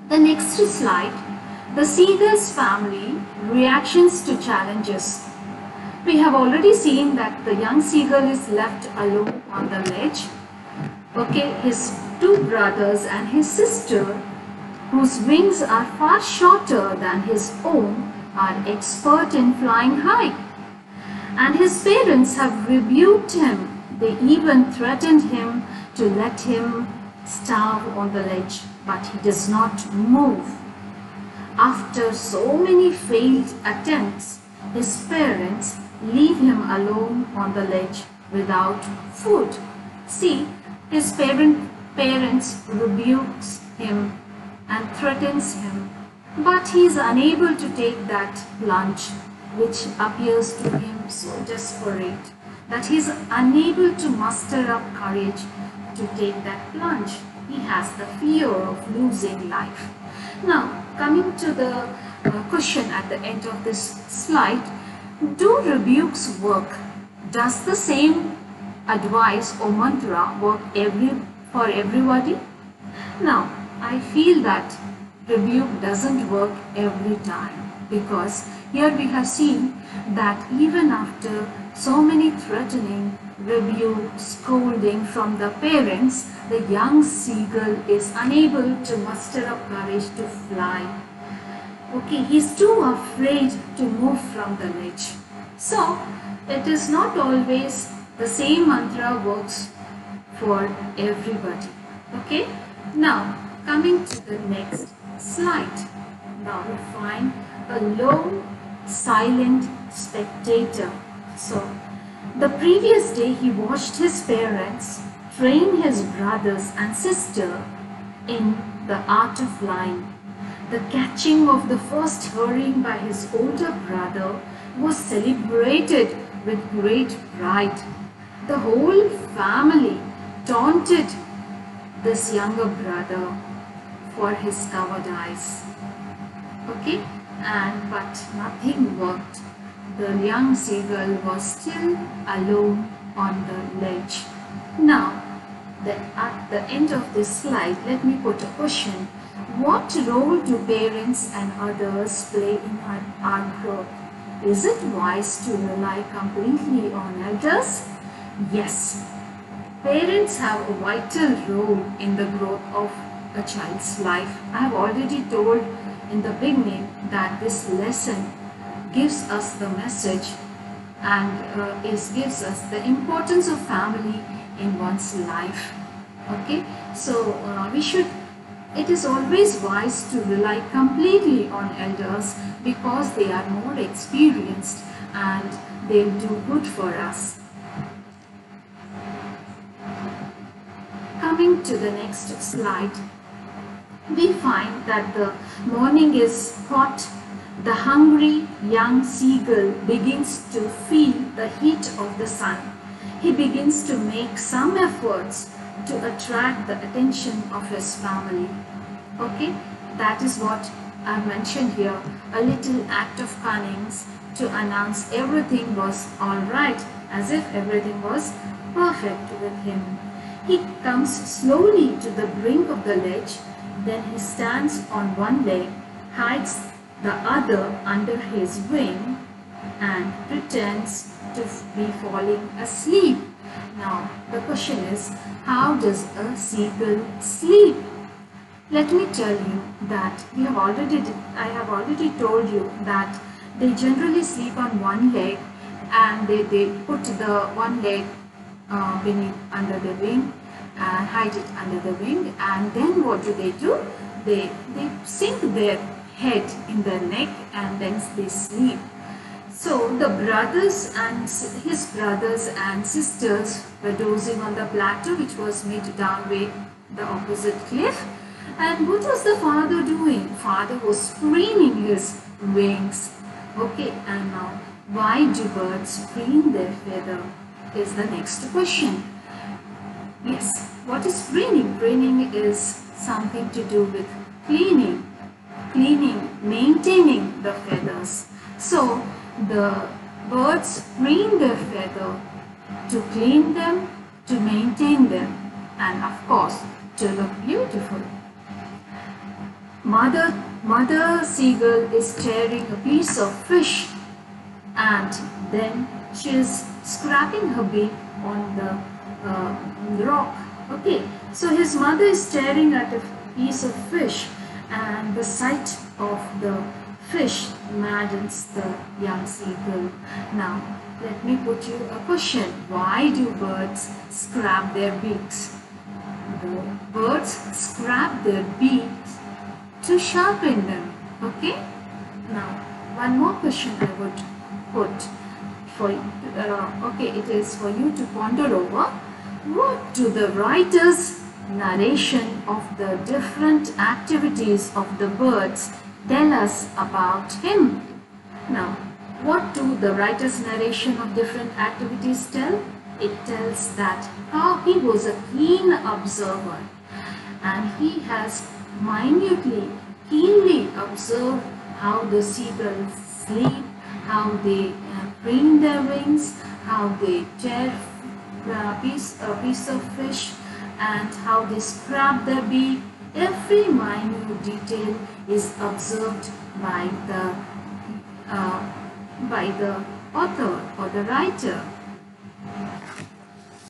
The next slide, the seagull's family reactions to challenges. We have already seen that the young seagull is left alone on the ledge. Okay, his two brothers and his sister, whose wings are far shorter than his own, are expert in flying high. And his parents have rebuked him. They even threatened him to let him starve on the ledge, but he does not move. After so many failed attempts, his parents leave him alone on the ledge without food. See, his parents rebukes him and threatens him, but he is unable to take that plunge, which appears to him so desperate that he is unable to muster up courage to take that plunge. He has the fear of losing life. Now, coming to the question at the end of this slide, do rebukes work? Does the same advice or mantra work for everybody? Now, I feel that rebuke doesn't work every time, because here we have seen that even after so many threatening, rebuke, scolding from the parents, the young seagull is unable to muster up courage to fly. Okay, he's too afraid to move from the ledge. So, it is not always the same mantra works for everybody. Okay, now coming to the next slide. Now we find a lone, silent spectator. So, the previous day he watched his parents train his brothers and sister in the art of flying. The catching of the first herring by his older brother was celebrated with great pride. The whole family taunted this younger brother for his cowardice. Okay, but nothing worked. The young seagull was still alone on the ledge. Now, at the end of this slide, let me put a question. What role do parents and others play in our growth? Is it wise to rely completely on elders? Yes. Parents have a vital role in the growth of a child's life. I have already told in the beginning that this lesson gives us the message and gives us the importance of family in one's life. Okay, so it is always wise to rely completely on elders because they are more experienced and they'll do good for us. Coming to the next slide, we find that the morning is hot. The hungry young seagull begins to feel the heat of the sun. He begins to make some efforts to attract the attention of his family. Okay, that is what I mentioned here, a little act of cunning to announce everything was alright, as if everything was perfect with him. He comes slowly to the brink of the ledge, then he stands on one leg, hides the other under his wing and pretends to be falling asleep. Now the question is, how does a seagull sleep? Let me tell you that I have already told you that they generally sleep on one leg and they put the one leg under the wing and hide it under the wing, and then what do? They sink their head in the neck and then they sleep. So the his brothers and sisters were dozing on the plateau which was made downway the opposite cliff. And what was the father doing? Father was preening his wings. Okay, and now why do birds preen their feather is the next question. Yes, what is preening? Preening is something to do with cleaning, maintaining the feathers. So the birds preen their feather to clean them, to maintain them, and of course to look beautiful. Mother seagull is tearing a piece of fish, and then she is scraping her beak on the rock. Okay, so his mother is staring at a piece of fish, and the sight of the fish maddens the young seagull. Now, let me put you a question. Why do birds scrap their beaks? The birds scrap their beaks to sharpen them. Okay? Now, one more question I would put for okay, it is for you to ponder over. What do the writer's narration of the different activities of the birds tell us about him? Now, what do the writer's narration of different activities tell? It tells that how he was a keen observer, and he has keenly observed how the seagulls sleep, how they preen their wings, how they tear a piece of fish, and how they scrap their beak. Every minute detail is observed by the author or the writer.